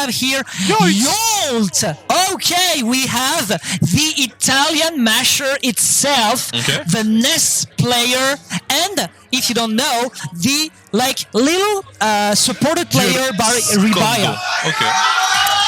have here y0lT. Okay, we have the Italian masher itself, the Ness player, and if you don't know, the little supported player by Ribaya. Okay.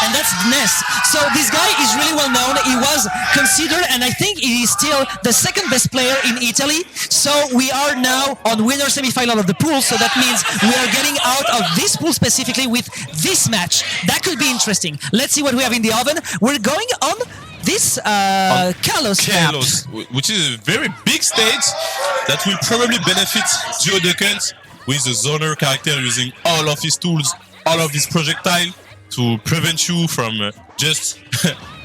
And that's Ness. So this guy is really well known. He was considered, and I think he is still the second best player in Italy. So we are now on winner semi-final of the pool. So that means we are getting out of this pool specifically with this match. That could be interesting. Let's see what we have in the oven. We're going on this Kalos map, which is a very big stage that will probably benefit y0lT with the zoner character using all of his tools, all of his projectile, to prevent you from just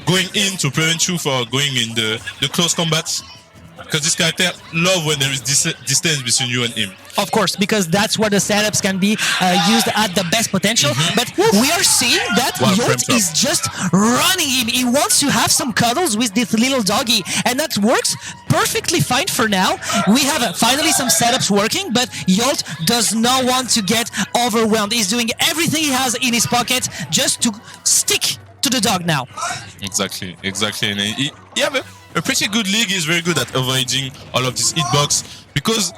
going in, to prevent you from going in the close combat. Because this character loves when there is distance between you and him. Of course, because that's where the setups can be used at the best potential. But we are seeing that y0lT is just running him. He wants to have some cuddles with this little doggy. And that works perfectly fine for now. We have finally some setups working, but y0lT does not want to get overwhelmed. He's doing everything he has in his pocket just to stick to the dog now. Exactly. And he have a pretty good league. He's very good at avoiding all of this hitbox because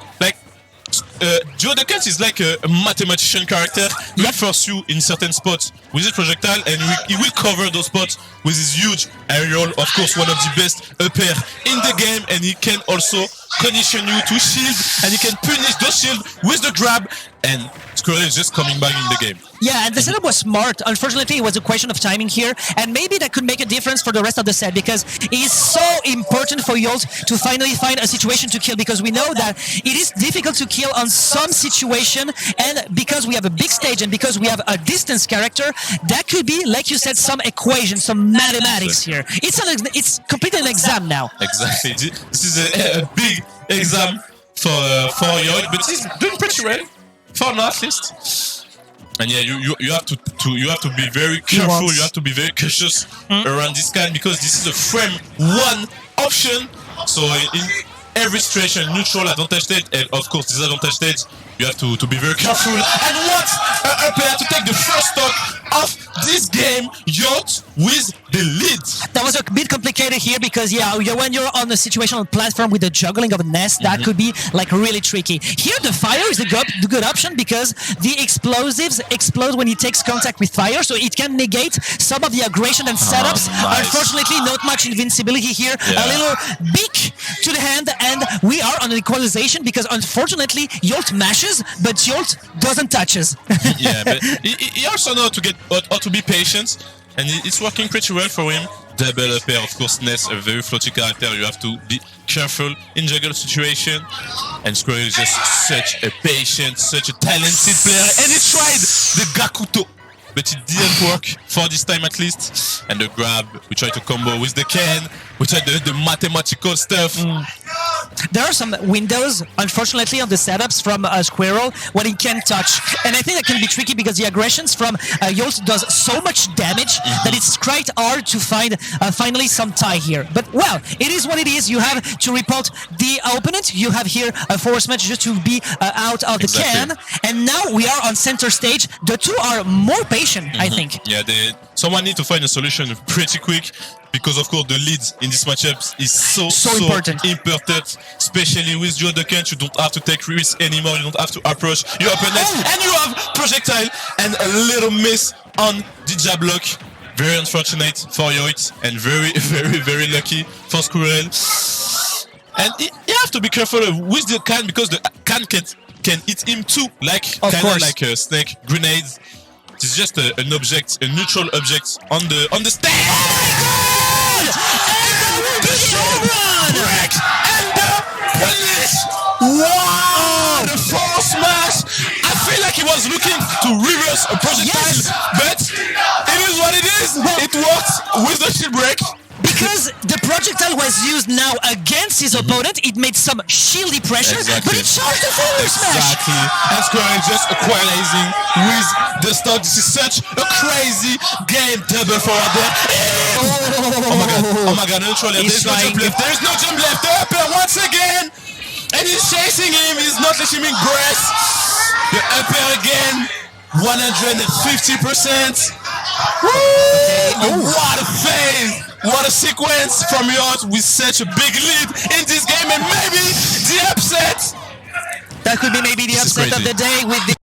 y0lT is like a mathematician character. He will force you in certain spots with his projectile, and he will cover those spots with his huge aerial. Of course, one of the best up air in the game, and he can also condition you to shield, and he can punish those shields with the grab, and SkWiirrel is just coming back in the game. Yeah, and the setup was smart. Unfortunately, it was a question of timing here, and maybe that could make a difference for the rest of the set, because it is so important for y0lT to finally find a situation to kill, because we know that it is difficult to kill on some situation, and because we have a big stage and because we have a distance character, that could be, like you said, some equation, some mathematics here. It's completely an exam now. Exactly. This is a big exam for y0lT, but he's doing pretty well for now at least. And yeah, you have to be very careful. You have to be very cautious around this kind, because this is a frame one option. So in every situation, neutral, advantage stage, and of course disadvantage stage, you have to be very careful. And what a player to take the first stock of this game, y0lT with the lead. That was a bit complicated here because, when you're on a situational platform with the juggling of a Ness, that could be really tricky. Here, the fire is a good option because the explosives explode when it takes contact with fire, so it can negate some of the aggression and setups. Nice. Unfortunately, not much invincibility here. A little beak to the hand, and we are on an equalization because, unfortunately, y0lT mashes, but y0lT doesn't touches. Yeah, but he also knows how to be patient, and it's working pretty well for him. Double up air, of course, Ness, a very floaty character. You have to be careful in juggle situation. And SkWiirrel is just such a patient, such a talented player. And he tried the Gakuto, but it didn't work for this time at least. And the grab, we tried to combo with the can. We tried the mathematical stuff. There are some windows, unfortunately, on the setups from SkWiirrel when he can't touch. And I think that can be tricky because the aggressions from y0lT does so much damage that it's quite hard to find finally some tie here. But, well, it is what it is. You have to report the opponent. You have here a force match just to be out of the can. And now we are on center stage. The two are more patient, I think. Yeah, someone needs to find a solution pretty quick. Because of course the leads in this matchup is so important, especially with y0lT. You don't have to take risks anymore. You don't have to approach your opponent, and you have projectile and a little miss on the jab block. Very unfortunate for y0lT, and very lucky for SkWiirrel. And you have to be careful with the can, because the can can hit him too, like a snake grenade. It's just an object, a neutral object on the stage. Wow! The force smash! I feel like he was looking to reverse a projectile, but it is what it is. It worked with the shield break. Because the projectile was used now against his opponent, it made some shieldy pressure, but it charged the forward smash. Exactly. And SkWiirrel just equalizing with the stock. This is such a crazy game. Double forward there. Oh my god, neutral left. There's no jump left. There's no jump left. Up air once again. And he's chasing him. He's not letting him grass. The up air again. 150%. What a phase! What a sequence from yours with such a big lead in this game, and maybe the upset. That could be maybe the upset of the day with the.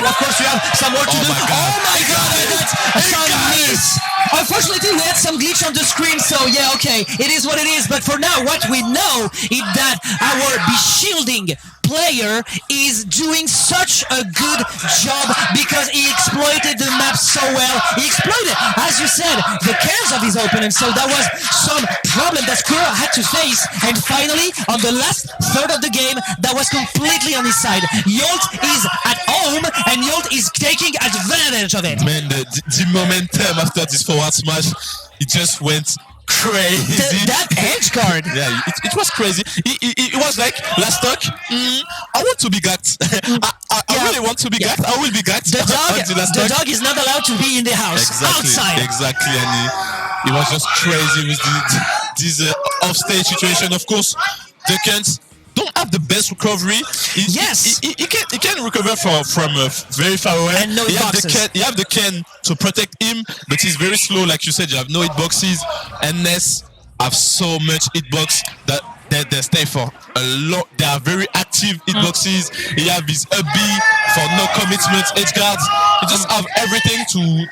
Of course, we have some more to do. Oh my god! Some miss. Unfortunately, we had some glitch on the screen, so yeah, okay, it is what it is. But for now, what we know is that our beshielding player is doing such a good job because he exploited the map so well. He exploited, as you said, the cares of his opponent, so that was some problem that SkWiirrel had to face. And finally, on the last third of the game, that was completely on his side. y0lT is at home, and y0lT is taking advantage of it. Man, the momentum after this forward smash, it just went crazy. That edge guard. Yeah, it was crazy. It was like last stock. I want to be gacked. I really want to be gacked. I will be gacked. The dog is not allowed to be in the house. Outside. Exactly, and he was just crazy with this offstage situation. Of course, the Kents don't have the best recovery. He can recover from very far away. And no hitboxes. You have the Ken to protect him, but he's very slow. Like you said, you have no hitboxes, and Ness have so much hitbox that they stay for a lot. They are very active hitboxes. He have his up B for no commitment edge guards. He just have everything to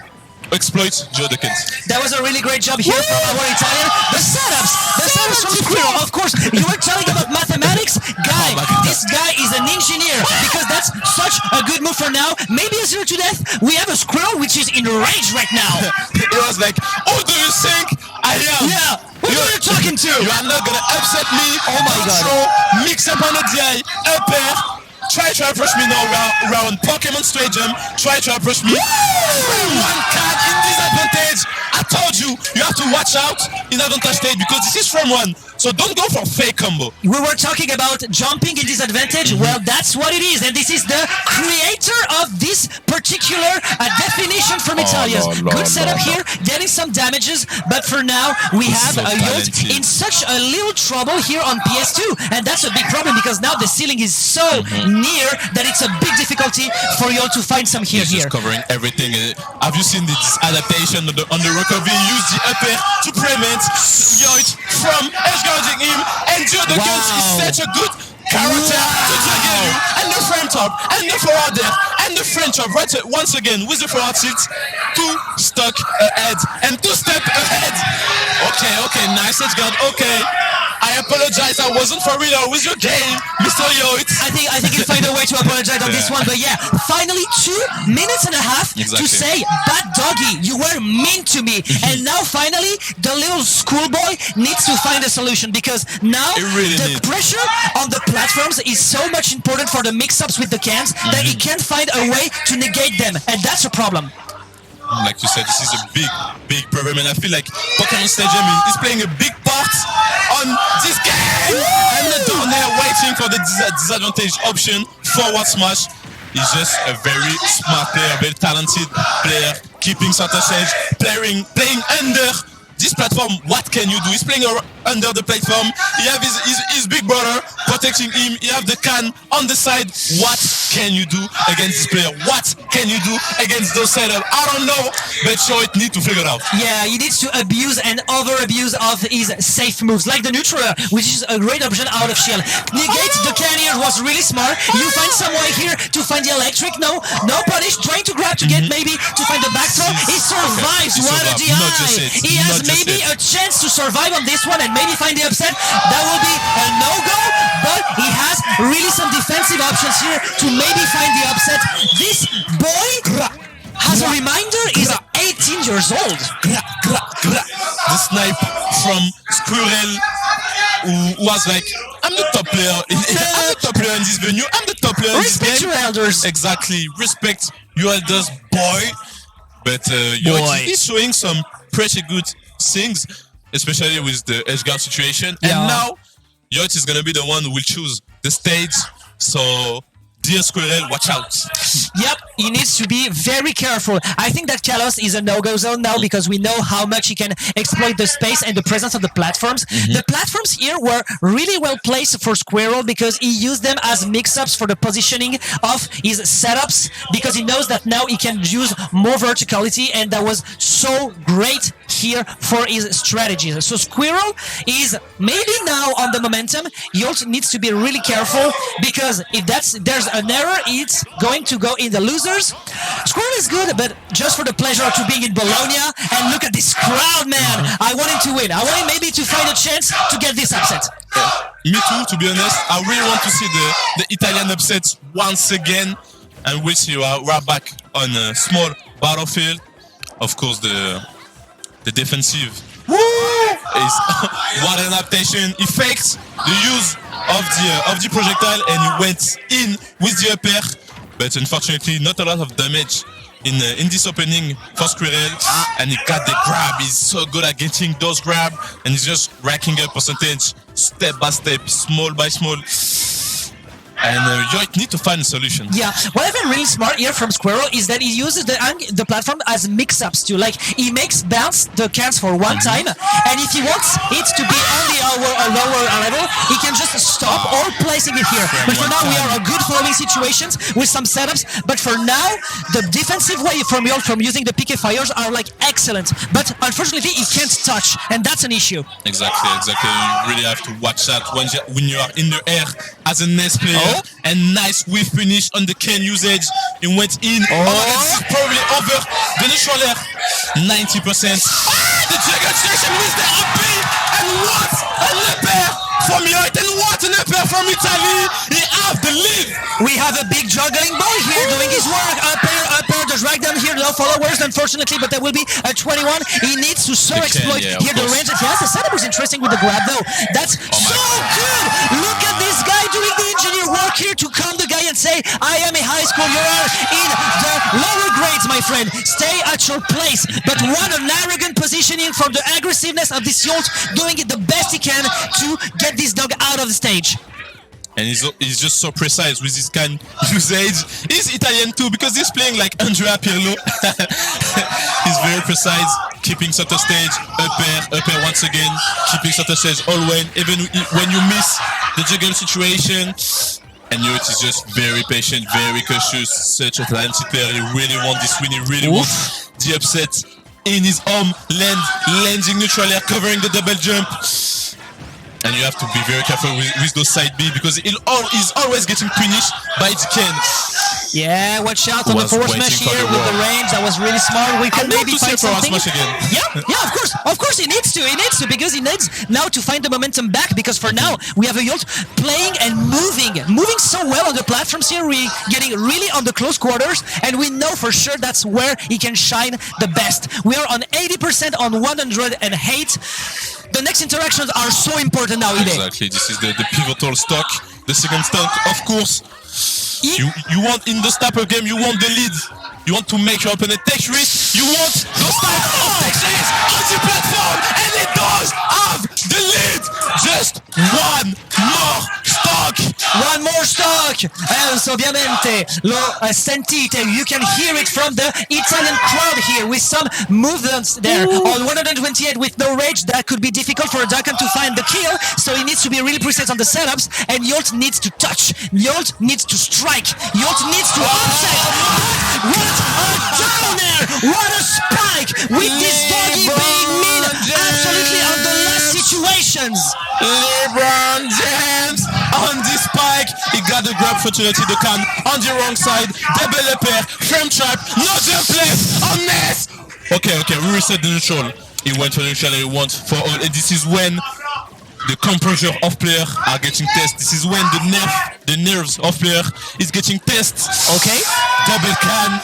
exploit y0lT. That was a really great job here from our Italian. The setups from SkWiirrel. Of course, you were telling about mathematics, guy. This guy is an engineer because that's such a good move for now. Maybe a 0-to-death. We have a SkWiirrel which is in rage right now. It was like, who do you think I am? Yeah. Who are you talking to? You are not gonna upset me. Oh my god. Mix up on the DI, up air. Try to approach me now around Pokemon Stadium. Try to approach me. One card in disadvantage. I told you, you have to watch out in advantage stage because this is from one. So don't go for fake combo. We were talking about jumping in disadvantage. Well, that's what it is. And this is the creator of this particular definition from Italia. Good setup here, getting some damages. But for now, we have y0lT in such a little trouble here on PS2. And that's a big problem because now the ceiling is so near that it's a big difficulty for y0lT to find some here. Just covering everything. Have you seen this adaptation on the recovery? Use the up air to prevent y0lT from edge guarding him, and y0lT is such a good character to target you, and the frame top, and the forward there, and the frame top right once again with the forward tilt, 2 stuck ahead, and 2 step ahead. Okay, nice edge guard, okay. I apologize, I wasn't for real with your game, Mr. y0lT. I think he'll find a way to apologize on this one, but yeah, finally 2 minutes and a half to say, bad doggy, you were mean to me. And now finally, the little schoolboy needs to find a solution because now the pressure on the platforms is so much important for the mix-ups with the cans that he can't find a way to negate them, and that's a problem. Like you said, this is a big problem, and I feel like Pokemon Stadium is playing a big part on this game. And down there waiting for the disadvantage option. Forward smash is just a very smart player, very talented player, keeping center stage, playing under this platform. What can you do? He's playing under the platform. He have his big brother protecting him. He have the can on the side. What can you do against this player? What can you do against those setups? I don't know, but y0lT need to figure it out. Yeah, he needs to abuse and over-abuse of his safe moves, like the neutral, which is a great option out of shield. Negate the can here was really smart. You find some way here to find the electric. No punish. Trying to grab to get maybe to find the back throw. He survives. What a DI. He has maybe a chance to survive on this one and maybe find the upset. That will be a no-go, but he has really some defensive options here to maybe find the upset. This boy, as a reminder, is 18 years old. The snipe from SkWiirrel, who was like, I'm the top player. I'm the top player in this venue. I'm the top player in this game. Respect your elders. Exactly. Respect your elders, boy. But y0lT is showing some pretty good things, especially with the edge guard situation. And now y0lT is gonna be the one who will choose the stage. So dear SkWiirrel, watch out. Yep, he needs to be very careful. I think that Kalos is a no-go zone now because we know how much he can exploit the space and the presence of the platforms. The platforms here were really well placed for SkWiirrel because he used them as mix-ups for the positioning of his setups because he knows that now he can use more verticality, and that was so great here for his strategies. So SkWiirrel is maybe now on the momentum. y0lT needs to be really careful because if there's an error, it's going to go in the losers. SkWiirrel is good, but just for the pleasure of being in Bologna, and look at this crowd, man. I want him to win. I want him maybe to find a chance to get this upset. Me too, to be honest. I really want to see the Italian upsets once again. And we'll see, we're back on a small battlefield. Of course, the defensive is what an adaptation. He faked the use of the projectile and he went in with the upper, but unfortunately not a lot of damage in this opening for SkWiirrel, and he got the grab. He's so good at getting those grab, and he's just racking up percentage step by step, small by small. And y0lT need to find a solution. Yeah, what I find really smart here from SkWiirrel is that he uses the platform as mix-ups too. Like, he makes bounce the cans for one time, and if he wants it to be on the lower level, he can just stop or placing it here. But for now, we are a good following situations with some setups. But for now, the defensive way from y0lT from using the PK fires are like excellent. But unfortunately, he can't touch, and that's an issue. Exactly. You really have to watch that when you are in the air as a Ness player. And nice whiff finish on the can usage. It went in. Oh my God, this is probably over the neutral air. 90%. The Juggle Station with the AP. And what an upper from y0lT. And what an upper from Italy. He have the lead. We have a big juggling boy here doing his work. Upper, the drag down here. No followers, unfortunately, but there will be a 21. He needs to exploit here the range. Yes, the setup was interesting with the grab though. That's so good. Look at this guy doing the engineer work here to calm the guy and say, I am a high school, you are in the lower grades, my friend. Stay at your place. But what an arrogant positioning from the aggressiveness of this y0lT, doing it the best he can to get this dog out of the stage. And he's just so precise with his can usage. He's Italian too because he's playing like Andrea Pirlo. He's very precise, keeping center stage, upper once again, keeping center stage always, even when you miss the juggle situation. And y0lT is just very patient, very cautious, such a talented player. He really wants this win, he really wants the upset in his home land, landing neutral air, covering the double jump. And you have to be very careful with those side B because he's always getting punished by the can. Yeah, watch out on the forward smash here with the range. That was really smart. We can maybe find something. Yeah, of course he needs to because he needs now to find the momentum back because for now we have a y0lT playing and moving so well on the platforms here. We're getting really on the close quarters, and we know for sure that's where he can shine the best. We are on 80% on 108. The next interactions are so important now, Ide. Exactly, this is the pivotal stock. The second stock, of course. You want in the stepper game, you want the lead. You want to make your opponent take risks. You want those type of takes on the platform, and it does have the lead. Just one more stock. One more stock. So ovviamente lo sentite. You can hear it from the Italian crowd here with some movements there. On 128 with no rage, that could be difficult for Duncan to find the kill. So he needs to be really precise on the setups, and y0lT needs to touch. y0lT needs to strike. y0lT needs to offset. What a downer! What a spike! With this doggy being mean absolutely on the last situations. LeBron James on this spike. He got the grab, fortunately the can on the wrong side. Double upper, frame trap, no jump left on Ness. Okay, we reset the neutral. He went for the neutral and he went for all. And this is when the composure of player are getting tested. This is when the nerves of player is getting tested. Okay. Double can.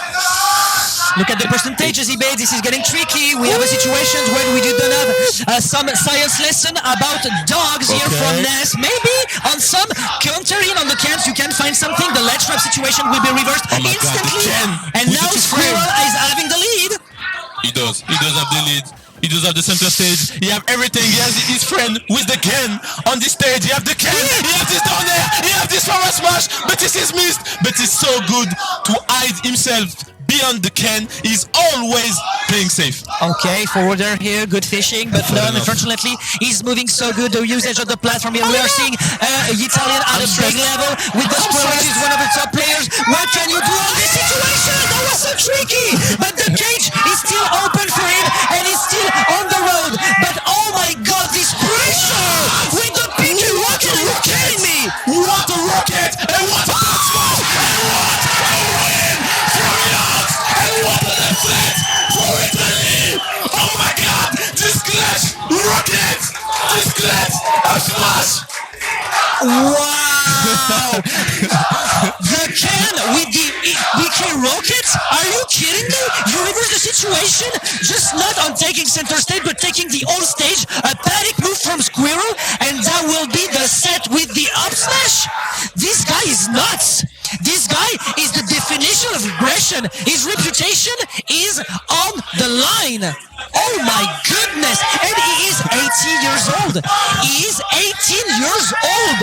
Look at the percentages he made. This is getting tricky. We have a situation where we do not have some science lesson about dogs here from Ness. Maybe on some countering on the cans you can find something. The ledge trap situation will be reversed instantly. And now SkWiirrel is having the lead. He does have the lead. He does have the center stage. He have everything. He has his friend with the Ken on this stage. He have the Ken. He have this down there. He have this forward smash. But this is missed. But he's so good to hide himself beyond the Ken. He's always playing safe. Okay, forwarder here, good fishing, but no, unfortunately, he's moving so good. The usage of the platform here, we are seeing Italian at a big level with the SkWiirrel, which is one of the top players. What can you do on this situation? That was so tricky, but the cage is still open for him, and he's still on the road. But oh my God, this pressure with the PK rocket! Are you kidding me? What a rocket! And what a smash! And what a win for Yacht! And what an effect for Italy! Oh my God! This clutch rocket! This clutch a smash! Wow! The Ken with the BK rocket? Are you kidding me? You reverse the situation, just not on taking center stage, but taking the whole stage. A panic move from SkWiirrel, and that will be the set with the up smash. This guy is nuts. This guy is the definition of aggression. His reputation is on the line. Oh my goodness! And he is 18 years old. He is 18 years old.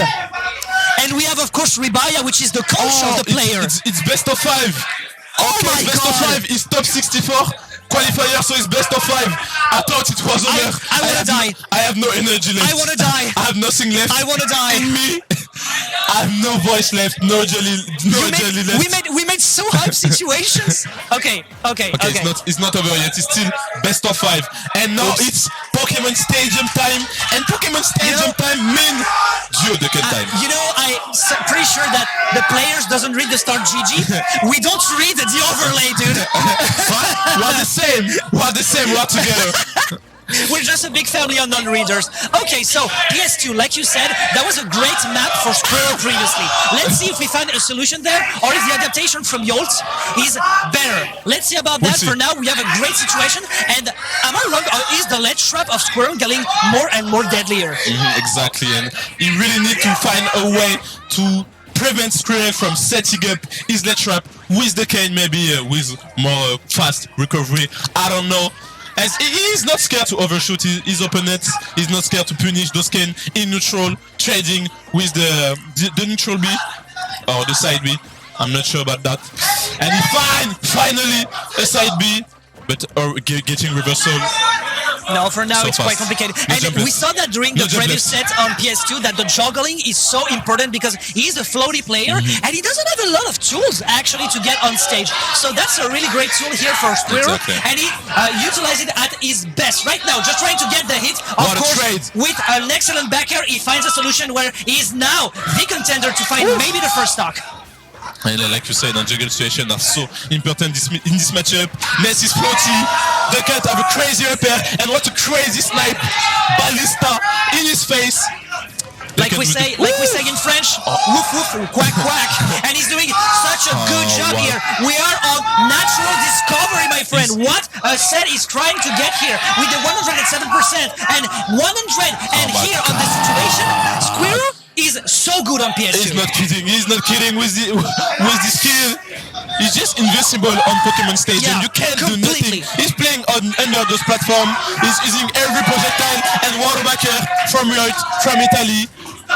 And we have, of course, Ribaya, which is the coach of the player. It's best of 5. Oh Okay, my best God. of 5 is top 64 qualifier, so it's best of 5. I thought it was over. I wanna die. I have no energy left. I wanna die. I have nothing left. I wanna die. In me. I have no voice left, no jelly left. We made so hype situations. Okay. It's not over yet. It's still best of 5. And now it's Pokemon Stadium time. And Pokemon Stadium time means y0lT time. You know, I'm pretty sure that the players doesn't read the start GG. We don't read the overlay, dude. We're the same. We're together. We're just a big family of non-readers. Okay, so PS2, like you said, that was a great map for SkWiirrel previously. Let's see if we find a solution there, or if the adaptation from y0lT is better. Let's see about that. For now, we have a great situation, and am I wrong, or is the ledge trap of SkWiirrel getting more and more deadlier? Exactly, and you really need to find a way to prevent SkWiirrel from setting up his ledge trap with the Kane, maybe with more fast recovery. I don't know. As he is not scared to overshoot his opponents, he's not scared to punish those Kane in neutral, trading with the neutral B or the side B. I'm not sure about that. And he finally a side B, but getting reversal. No, for now So it's fast. quite complicated. No And jump we left. saw that during the No jump previous set on PS2 that the juggling is so important because he's a floaty player and he doesn't have a lot of tools actually to get on stage. So that's a really great tool here for SkWiirrel, Exactly. and he utilized it at his best. Right now, just trying to get the hit. Of What a course, trade. with an excellent backer, he finds a solution where he is now the contender to find maybe the first stock. And like you said, juggle situation are so important in this matchup. Ness is floaty, the cat have a crazy repair, and what a crazy snipe! Ballista in his face. Like we say in French, woof woof, quack quack, and he's doing such a good job here. We are on natural discovery, my friend. What a set he's trying to get here with the 107% and 100. And here on this situation, SkWiirrel is so good on PS2. He's not kidding with the skill. He's just invincible on Pokemon stage, Yeah, and you can't completely. do nothing. He's playing under those platform. He's using every projectile and waterbacker from y0lT, from Italy,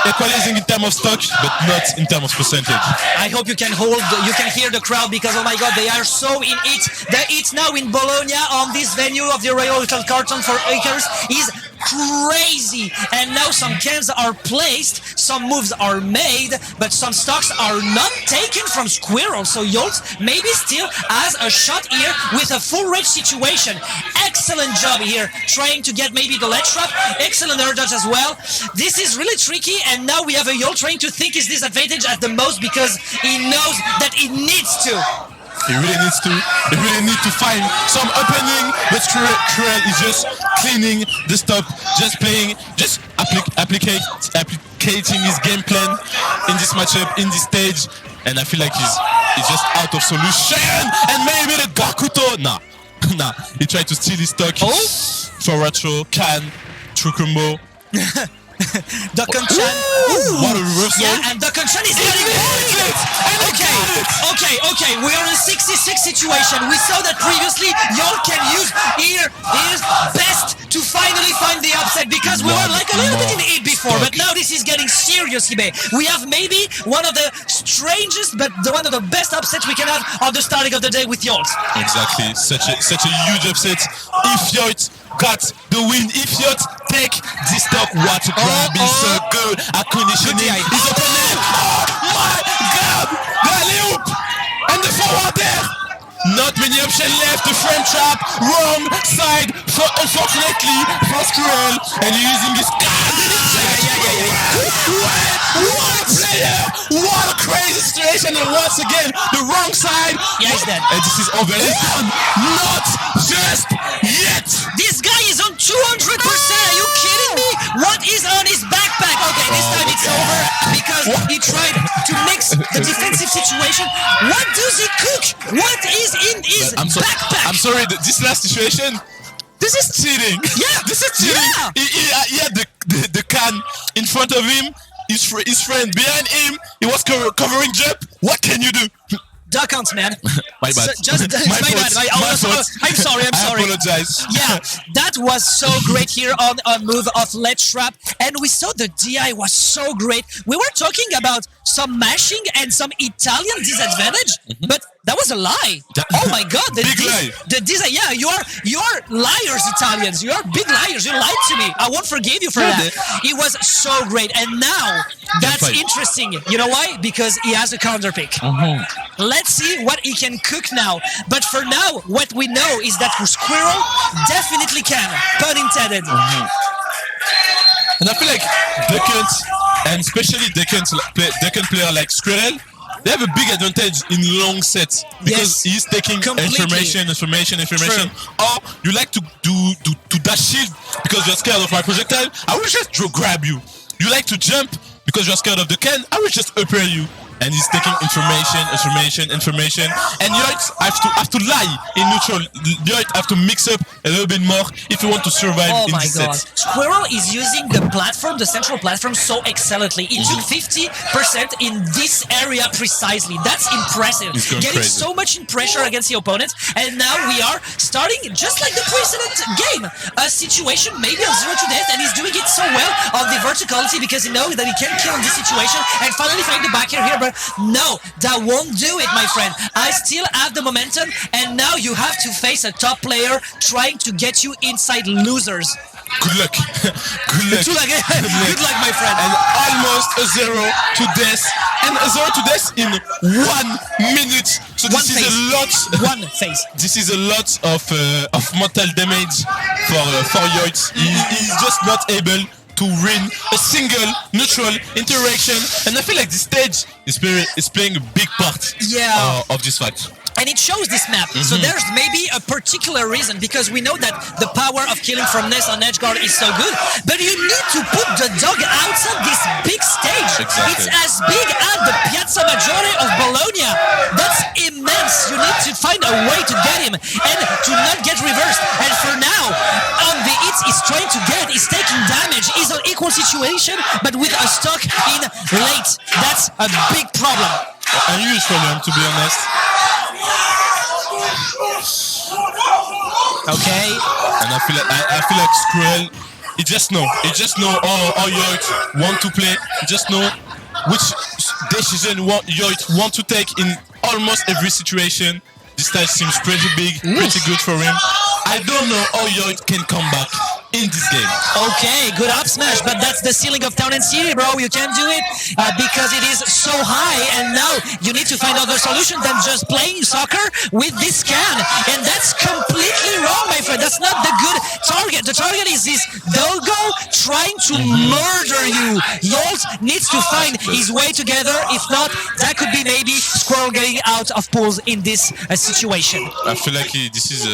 equalizing in terms of stock, but not in terms of percentage. I hope you can hear the crowd because oh my God, they are so in it. The it now in Bologna on this venue of the Royal Carton for ICARUS is crazy. And now some cams are placed, some moves are made, but some stocks are not taken from SkWiirrel. So y0lT maybe still has a shot here with a full rage situation. Excellent job here, trying to get maybe the ledge trap. Excellent air dodge as well. This is really tricky, and now we have a y0lT trying to think his disadvantage at the most because he knows that he needs to. He really needs to find some opening, but SkWiirrel is just cleaning the stop, just playing, just applicating his game plan in this matchup, in this stage, and I feel like he's just out of solution. And maybe the Gakuto, nah, he tried to steal his stock. For retro, true combo. Duck-on-chan. What a reversal. Yeah, and Duck-on-chan is getting it. Okay, we are in a 66 situation. We saw that previously y0lT can use here his best serious, eBay. We have maybe one of the strangest, but one of the best upsets we can have on the starting of the day with y0lT. Exactly. Such a huge upset. If y0lT got the win, if y0lT take this stock, what a grab is so good. A conditioning is open there. Oh my god! The alley-oop! And the forward there! Not many options left, the frame trap, wrong side, unfortunately for SkWiirrel, and using his card. What a player! What a crazy situation, and once again, the wrong side. Yeah, he's dead. And this is over. Not just yet! This guy is on 200%, are you kidding me? What is on his backpack? Okay, this time it's over because he tried to mix the defensive situation. What does he cook? What is in his backpack? I'm sorry, this last situation, this is cheating. Yeah, this is cheating. Yeah. He had the can in front of him, his friend behind him, he was covering jump. What can you do? Duck hunt, man. My bad. My fault. I'm sorry. I apologize. Yeah, that was so great here on a move of Let's Trap. And we saw the DI was so great. We were talking about some mashing and some Italian disadvantage, but that was a lie. Oh my god. Big lie. The design, yeah, you're liars, Italians. You're big liars. You lied to me. I won't forgive you for that. It was so great. And now, that's interesting. You know why? Because he has a counter pick. Let's see what he can cook now. But for now, what we know is that SkWiirrel definitely can. Pun intended. And I feel like Duckhunt, and especially Duckhunt player like SkWiirrel, they have a big advantage in long sets because he's taking information. Or you like to dash shield because you're scared of my projectile. I will just grab you. You like to jump because you're scared of the can. I will just upper you. And he's taking information. And y0lT have to lie in neutral. y0lT have to mix up a little bit more if you want to survive in this set. SkWiirrel is using the platform, the central platform, so excellently. He took 50% in this area precisely. That's impressive. Getting so much in pressure against the opponents. And now we are starting, just like the precedent game, a situation maybe on 0-to-death, and he's doing it so well on the verticality because he knows that he can kill in this situation and finally find the back here. But no, that won't do it, my friend. I still have the momentum, and now you have to face a top player trying to get you inside losers. Good luck. Good luck. Good luck, my friend. And almost a 0-to-death. And a 0-to-death in 1 minute. So this is a lot. One phase. This is a lot of mental damage for y0lT. He's just not able to win a single neutral interaction, and I feel like this stage is playing a big part of this fact. And it shows this map, so there's maybe a particular reason, because we know that the power of killing from Ness on edgeguard is so good, but you need to put the dog outside this big stage. Exactly. It's as big as the Piazza Maggiore of Bologna. That's immense. You need to find a way to get him and to not get reversed. And for now, on the hits he's trying to get, he's taking damage. He's an equal situation, but with a stock in late. That's a big problem. A huge problem, to be honest. Okay. And I feel like SkWiirrel, he just know how y0lT want to play. He just know which decision y0lT want to take in almost every situation. This stage seems pretty big, pretty good for him. I don't know how y0lT can come back in this game. Okay, good up smash, but that's the ceiling of Town and City, bro. You can't do it because it is so high, and now you need to find other solution than just playing soccer with this can, and that's completely wrong, my friend. That's not the good target. The target is this Dogo trying to murder you. y0lT needs to find his way together. If not, that could be maybe SkWiirrel getting out of pools in this situation. I feel like this is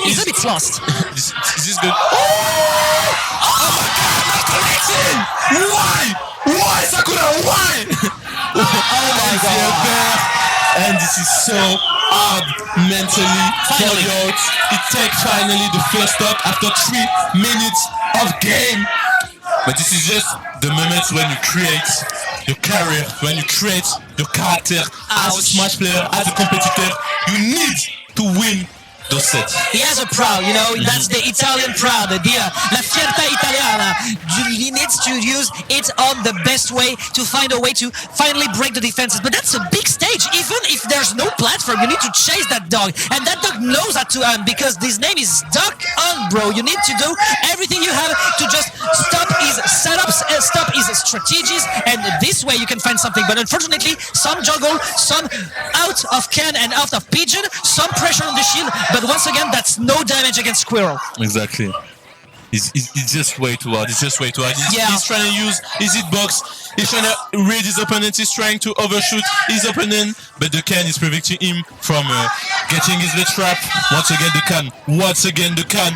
He's a bit lost. Is this good? Oh my god, not connecting! Why, Sakura? Why? Oh my god. And this is so hard mentally for y0lT. It takes finally the first stop after 3 minutes of game. But this is just the moments when you create your career, when you create your character as a Smash player, as a competitor. You need to win those sets. He has a proud, you know, that's the Italian proud, la fiertà italiana. He needs to use it on the best way to find a way to finally break the defenses. But that's a big stage. Even if there's no platform, you need to chase that dog. And that dog knows that to because his name is Duck On, bro. You need to do everything you have to just stop his setups, stop his strategies, and this way you can find something. But unfortunately, some juggle, some out of can and out of pigeon, some pressure on the shield. But once again, that's no damage against SkWiirrel. Exactly. It's just way too hard. It's just way too hard. He's trying to use his hitbox. He's trying to read his opponent. He's trying to overshoot his opponent. But the can is preventing him from getting his red trap. Once again, the can. Once again, the can.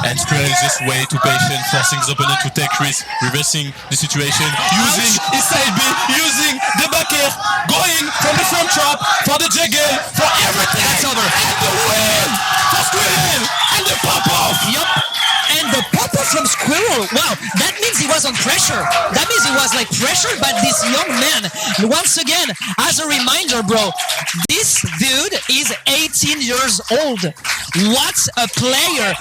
And SkWiirrel is just way too patient, forcing his opponent to take risks, reversing the situation, using his side B, using the back air, going from the front trap for the juggle, for everything. That's over. And the win for SkWiirrel. And the pop-off. Yup. And the pop-up from SkWiirrel, wow, that means he was on pressure. That means he was like pressured by this young man. Once again, as a reminder, bro, this dude is 18 years old. What a player.